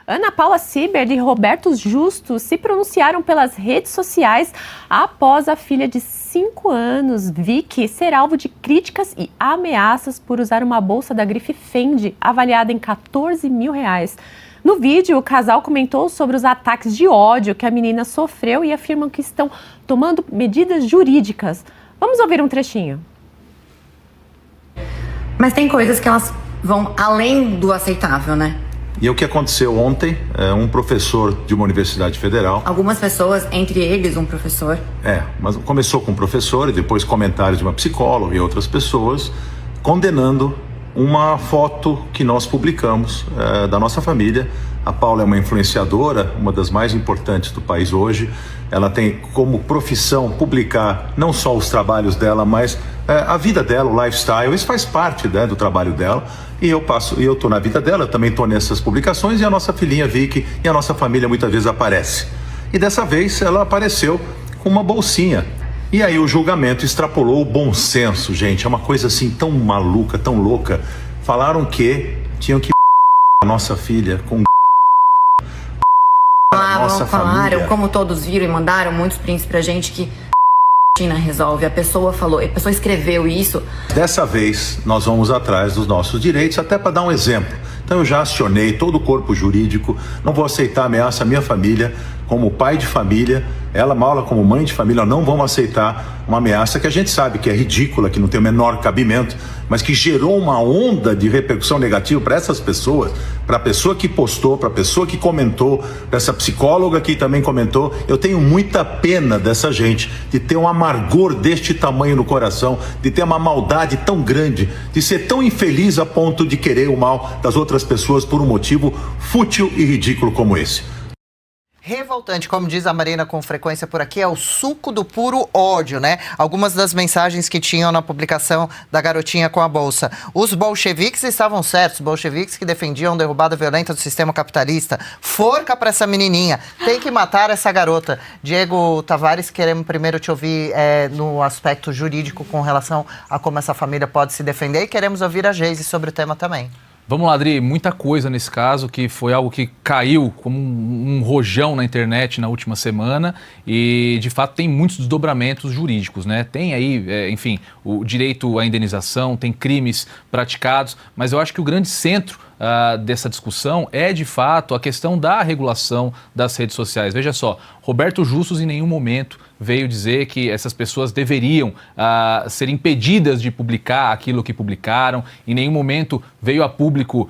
Ana Paula Sieber e Roberto Justo se pronunciaram pelas redes sociais após a filha de 5 anos, Vicky, ser alvo de críticas e ameaças por usar uma bolsa da grife Fendi, avaliada em R$14 mil. No vídeo, o casal comentou sobre os ataques de ódio que a menina sofreu e afirmam que estão tomando medidas jurídicas. Vamos ouvir um trechinho. Mas tem coisas que elas vão além do aceitável, né? E o que aconteceu ontem, um professor de uma universidade federal... Algumas pessoas, entre eles um professor... mas começou com um professor e depois comentários de uma psicóloga e outras pessoas condenando uma foto que nós publicamos da nossa família. A Paula é uma influenciadora, uma das mais importantes do país hoje. Ela tem como profissão publicar não só os trabalhos dela, mas a vida dela, o lifestyle. Isso faz parte, né, do trabalho dela. E eu estou na vida dela, eu também estou nessas publicações, e a nossa filhinha Vicky e a nossa família muitas vezes aparece. E dessa vez ela apareceu com uma bolsinha. E aí o julgamento extrapolou o bom senso, gente. É uma coisa assim tão maluca, tão louca. Falaram que tinham que a nossa filha com falaram, como todos viram e mandaram muitos prints pra gente, que China resolve. A pessoa escreveu isso. Dessa vez nós vamos atrás dos nossos direitos, até para dar um exemplo. Então eu já acionei todo o corpo jurídico, não vou aceitar ameaça à minha família, como pai de família, ela, Maula, como mãe de família, não vamos aceitar uma ameaça que a gente sabe que é ridícula, que não tem o menor cabimento, mas que gerou uma onda de repercussão negativa para essas pessoas, para a pessoa que postou, para a pessoa que comentou, para essa psicóloga que também comentou. Eu tenho muita pena dessa gente, de ter um amargor deste tamanho no coração, de ter uma maldade tão grande, de ser tão infeliz a ponto de querer o mal das outras pessoas por um motivo fútil e ridículo como esse. Revoltante, como diz a Marina com frequência por aqui, é o suco do puro ódio, né? Algumas das mensagens que tinham na publicação da garotinha com a bolsa. Os bolcheviques estavam certos, bolcheviques que defendiam a derrubada violenta do sistema capitalista. Forca para essa menininha, tem que matar essa garota. Diego Tavares, queremos primeiro te ouvir no aspecto jurídico com relação a como essa família pode se defender, e queremos ouvir a Geise sobre o tema também. Vamos lá, Adri, muita coisa nesse caso, que foi algo que caiu como um rojão na internet na última semana e, de fato, tem muitos desdobramentos jurídicos, né? Tem aí, enfim, o direito à indenização, tem crimes praticados, mas eu acho que o grande centro dessa discussão é, de fato, a questão da regulação das redes sociais. Veja só, Roberto Justus em nenhum momento veio dizer que essas pessoas deveriam ser impedidas de publicar aquilo que publicaram. Em nenhum momento veio a público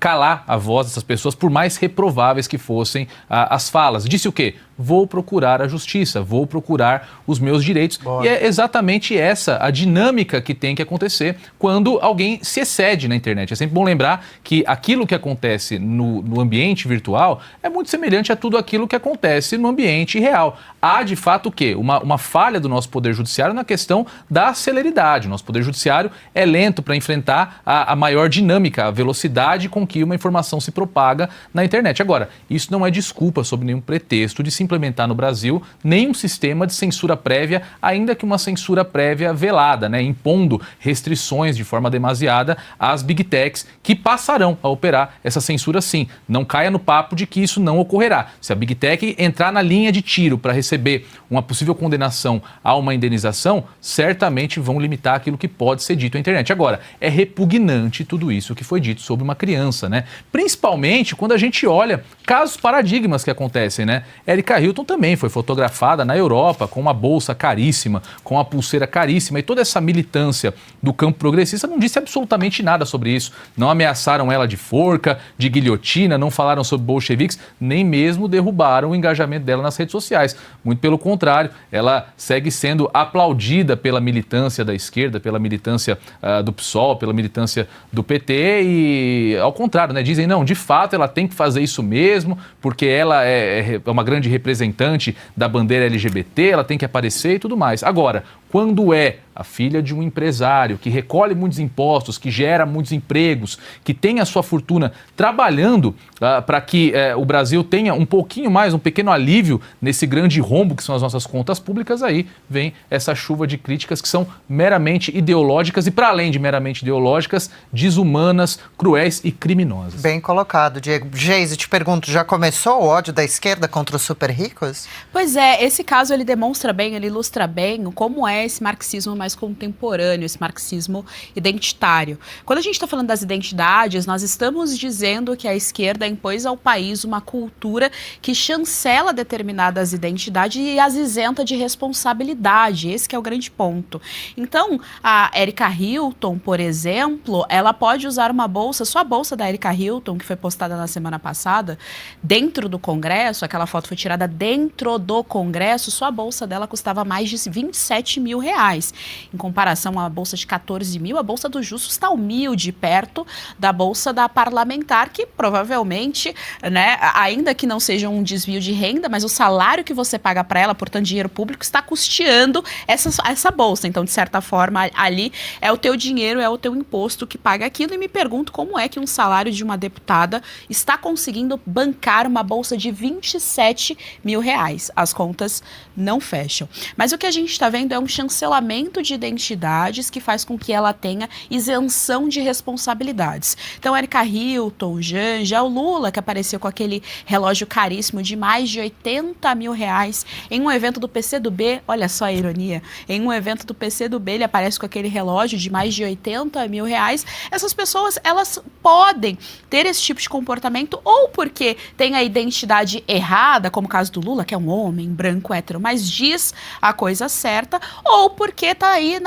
calar a voz dessas pessoas, por mais reprováveis que fossem as falas. Disse o quê? Vou procurar a justiça, vou procurar os meus direitos. Boa. E é exatamente essa a dinâmica que tem que acontecer quando alguém se excede na internet. É sempre bom lembrar que aquilo que acontece no ambiente virtual é muito semelhante a tudo aquilo que acontece no ambiente real. Há, de fato, o quê? Uma falha do nosso Poder Judiciário na questão da celeridade. O nosso Poder Judiciário é lento para enfrentar a maior dinâmica, a velocidade com que uma informação se propaga na internet. Agora, isso não é desculpa sob nenhum pretexto de se implementar no Brasil nenhum sistema de censura prévia, ainda que uma censura prévia velada, né, impondo restrições de forma demasiada às big techs, que passarão a operar essa censura sim. Não caia no papo de que isso não ocorrerá. Se a big tech entrar na linha de tiro para receber uma possível condenação a uma indenização, certamente vão limitar aquilo que pode ser dito na internet. Agora, é repugnante tudo isso que foi dito sobre uma criança, né? Principalmente quando a gente olha casos paradigmas que acontecem, né? Erika Hilton também foi fotografada na Europa com uma bolsa caríssima, com uma pulseira caríssima, e toda essa militância do campo progressista não disse absolutamente nada sobre isso. Não ameaçaram ela de forca, de guilhotina, não falaram sobre bolcheviques, nem mesmo derrubaram o engajamento dela nas redes sociais. Muito pelo contrário, ela segue sendo aplaudida pela militância da esquerda, pela militância do PSOL, pela militância do PT, e ao contrário, né, dizem, não, de fato ela tem que fazer isso mesmo, porque ela é uma grande representante da bandeira LGBT, ela tem que aparecer e tudo mais. Agora, quando é a filha de um empresário que recolhe muitos impostos, que gera muitos empregos, que tem a sua fortuna trabalhando para que o Brasil tenha um pouquinho mais, um pequeno alívio nesse grande rombo que são as nossas contas públicas, aí vem essa chuva de críticas que são meramente ideológicas e, para além de meramente ideológicas, desumanas, cruéis e criminosas. Bem colocado, Diego. Geise, te pergunto, já começou o ódio da esquerda contra os super ricos? Pois é, esse caso ele demonstra bem, ele ilustra bem como é esse marxismo mais contemporâneo, esse marxismo identitário. Quando a gente está falando das identidades, nós estamos dizendo que a esquerda impôs ao país uma cultura que chancela determinadas identidades e as isenta de responsabilidade. Esse que é o grande ponto. Então, a Erika Hilton, por exemplo, ela pode usar uma bolsa, sua bolsa da Erika Hilton, que foi postada na semana passada, dentro do Congresso, aquela foto foi tirada dentro do Congresso, sua bolsa dela custava mais de 27 mil reais. Em comparação a uma bolsa de 14 mil, a bolsa do Justus está humilde, perto da bolsa da parlamentar, que provavelmente, né, ainda que não seja um desvio de renda, mas o salário que você paga para ela, portanto dinheiro público, está custeando essa bolsa. Então, de certa forma, ali é o teu dinheiro, é o teu imposto que paga aquilo. E me pergunto como é que um salário de uma deputada está conseguindo bancar uma bolsa de 27 mil reais. As contas não fecham. Mas o que a gente está vendo é um chancelamento de identidades que faz com que ela tenha isenção de responsabilidades. Então, Erika Hilton, Janja, o Lula, que apareceu com aquele relógio caríssimo de mais de 80 mil reais em um evento do PCdoB, olha só a ironia, em um evento do PCdoB ele aparece com aquele relógio de mais de 80 mil reais. Essas pessoas, elas podem ter esse tipo de comportamento ou porque tem a identidade errada, como o caso do Lula, que é um homem branco, hétero, mas diz a coisa certa, ou porque está aí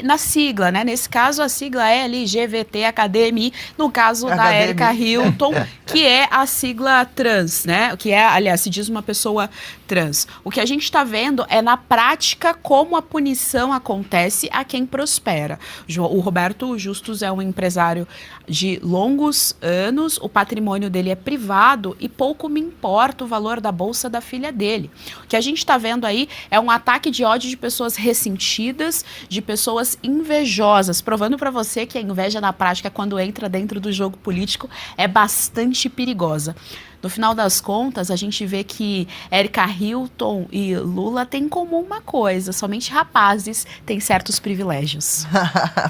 na sigla, né? Nesse caso, a sigla é LGBT Academy, no caso da Erika Hilton, que é a sigla trans, né? Que é, aliás, se diz uma pessoa trans. O que a gente está vendo é, na prática, como a punição acontece a quem prospera. O Roberto Justus é um empresário de longos anos, o patrimônio dele é privado e pouco me importa o valor da bolsa da filha dele. O que a gente está vendo aí é um ataque de ódio de pessoas ressentidas, de pessoas invejosas, provando para você que a inveja na prática, quando entra dentro do jogo político, é bastante perigosa. No final das contas, a gente vê que Erika Hilton e Lula têm em comum uma coisa: somente rapazes têm certos privilégios.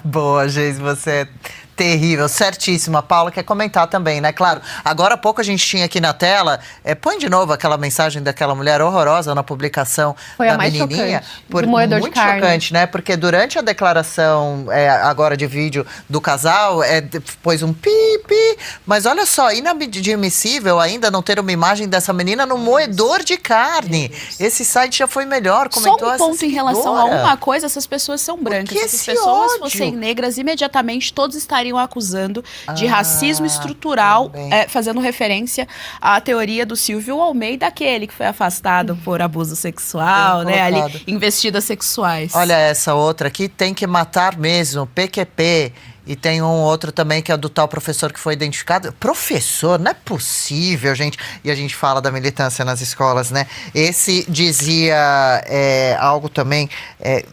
Boa, Geise, você é terrível, certíssima. A Paula quer comentar também, né? Claro, agora há pouco a gente tinha aqui na tela, põe de novo aquela mensagem daquela mulher horrorosa na publicação foi da a mais menininha. Do moedor muito de carne. chocante, né? Porque durante a declaração agora de vídeo do casal, pôs um pi, mas olha só, inadmissível ainda não ter uma imagem dessa menina no moedor de carne. Esse site já foi melhor, comentou só um ponto em relação a uma coisa: essas pessoas são brancas. Se essas pessoas fossem negras, imediatamente todos estariam acusando de racismo estrutural, fazendo referência à teoria do Silvio Almeida, aquele que foi afastado por abuso sexual, né, ali, investidas sexuais. Olha essa outra aqui, tem que matar mesmo, PQP. E tem um outro também que é do tal professor que foi identificado. Professor, não é possível, gente. E a gente fala da militância nas escolas, né? Esse dizia algo também,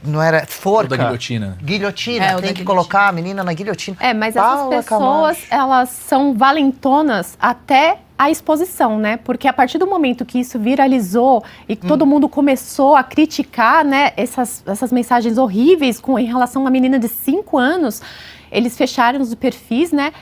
não era forca? Da guilhotina. Guilhotina, tem que colocar a menina na guilhotina. Mas essas pessoas, elas são valentonas até a exposição, né? Porque a partir do momento que isso viralizou e que todo mundo começou a criticar, né, essas mensagens horríveis em relação a uma menina de 5 anos, eles fecharam os perfis, né?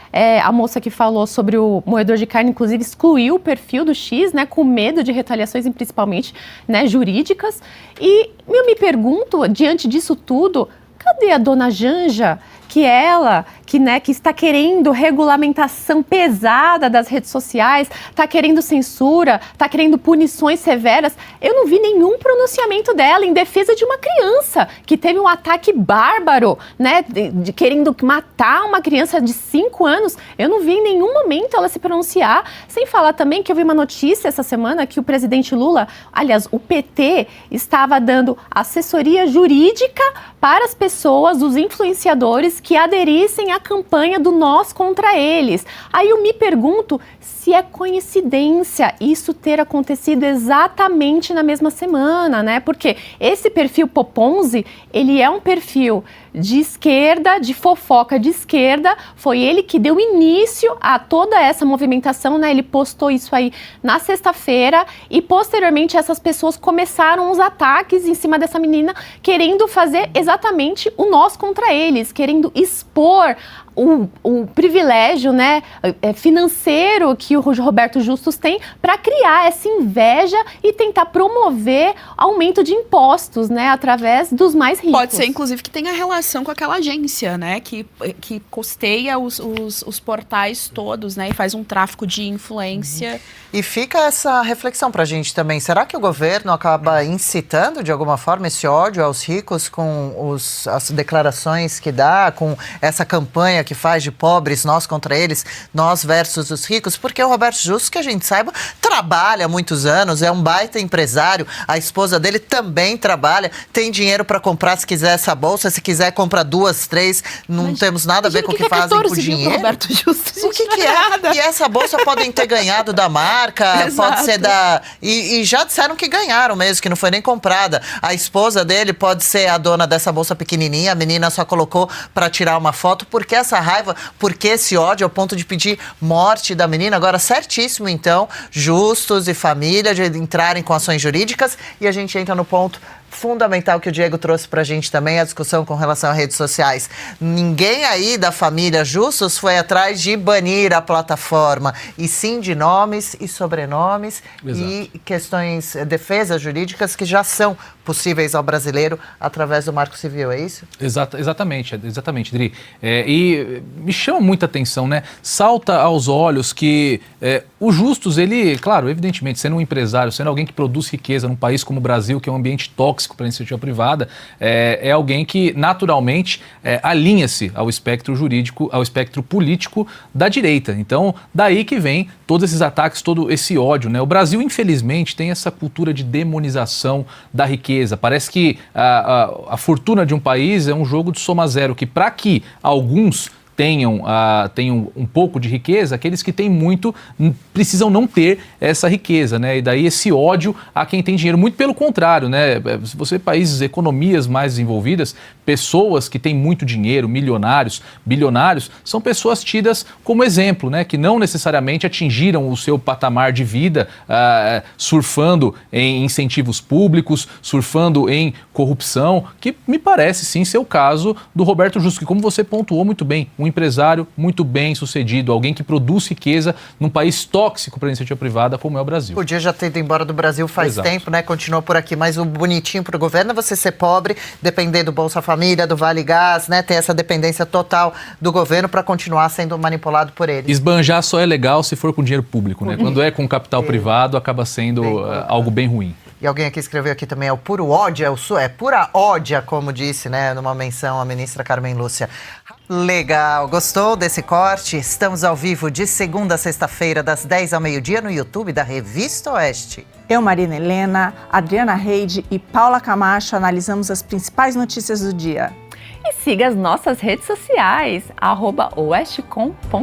A moça que falou sobre o moedor de carne, inclusive, excluiu o perfil do X, né? Com medo de retaliações, principalmente, né, jurídicas. E eu me pergunto, diante disso tudo, cadê a dona Janja, que ela, que está querendo regulamentação pesada das redes sociais, está querendo censura, está querendo punições severas? Eu não vi nenhum pronunciamento dela em defesa de uma criança que teve um ataque bárbaro, né, de querendo matar uma criança de 5 anos. Eu não vi em nenhum momento ela se pronunciar, sem falar também que eu vi uma notícia essa semana que o presidente Lula, aliás, o PT, estava dando assessoria jurídica para as pessoas, os influenciadores ricos que aderissem à campanha do Nós contra Eles. Aí eu me pergunto se é coincidência isso ter acontecido exatamente na mesma semana, né? Porque esse perfil Poponzi, ele é um perfil de esquerda, de fofoca de esquerda, foi ele que deu início a toda essa movimentação, né? Ele postou isso aí na sexta-feira e posteriormente essas pessoas começaram os ataques em cima dessa menina, querendo fazer exatamente o Nós contra Eles, querendo expor o privilégio, né, financeiro que o Roberto Justus tem para criar essa inveja e tentar promover aumento de impostos, né, através dos mais ricos. Pode ser, inclusive, que tenha relação com aquela agência, né, que custeia os portais todos, né, e faz um tráfico de influência. E fica essa reflexão pra gente também. Será que o governo acaba incitando, de alguma forma, esse ódio aos ricos com as declarações que dá, com essa campanha que faz de pobres, nós contra eles, nós versus os ricos? Porque o Roberto Justus, que a gente saiba, trabalha há muitos anos, é um baita empresário, a esposa dele também trabalha, tem dinheiro para comprar se quiser essa bolsa, se quiser compra 2, 3, não temos nada a ver com o que fazem com o dinheiro. Roberto Justus, O que é? E essa bolsa podem ter ganhado da marca, pode ser da... E já disseram que ganharam mesmo, que não foi nem comprada. A esposa dele pode ser a dona dessa bolsa pequenininha, a menina só colocou para tirar uma foto. Por que essa raiva? Por que esse ódio ao ponto de pedir morte da menina? Agora, certíssimo, então, Justus e família de entrarem com ações jurídicas. E a gente entra no ponto fundamental que o Diego trouxe pra gente também, a discussão com relação às redes sociais. Ninguém aí da família Justus foi atrás de banir a plataforma, e sim de nomes e sobrenomes. Exato. E questões, defesas jurídicas que já são possíveis ao brasileiro através do Marco Civil, é isso? Exatamente, Dri. E me chama muita atenção, né? Salta aos olhos que o Justus, ele, claro, evidentemente, sendo um empresário, sendo alguém que produz riqueza num país como o Brasil, que é um ambiente tóxico para a iniciativa privada, é alguém que naturalmente alinha-se ao espectro jurídico, ao espectro político da direita. Então, daí que vem todos esses ataques, todo esse ódio, né? O Brasil, infelizmente, tem essa cultura de demonização da riqueza. Parece que a fortuna de um país é um jogo de soma zero, que para que alguns tenham um pouco de riqueza, aqueles que têm muito precisam não ter essa riqueza, né? E daí esse ódio a quem tem dinheiro. Muito pelo contrário, né? Se você vê países, economias mais desenvolvidas, pessoas que têm muito dinheiro, milionários, bilionários, são pessoas tidas como exemplo, né? Que não necessariamente atingiram o seu patamar de vida surfando em incentivos públicos, surfando em corrupção, que me parece sim ser o caso do Roberto Justus, que, como você pontuou muito bem, um empresário muito bem sucedido, alguém que produz riqueza num país tóxico para a iniciativa privada como é o Brasil. Podia já ter ido embora do Brasil faz tempo, né? Continuou por aqui, mas o bonitinho para o governo é você ser pobre, depender do Bolsa Família, do Vale Gás, né? Ter essa dependência total do governo para continuar sendo manipulado por ele. Esbanjar só é legal se for com dinheiro público, né? Quando é com capital privado, acaba sendo algo bem ruim. E alguém aqui escreveu aqui também, é o puro ódio, é pura ódia, como disse, né, numa menção a ministra Carmen Lúcia. Legal, gostou desse corte? Estamos ao vivo de segunda a sexta-feira, das 10 ao meio-dia, no YouTube da Revista Oeste. Eu, Marina Helena, Adriana Reide e Paula Camacho analisamos as principais notícias do dia. E siga as nossas redes sociais, @oestcom.elas.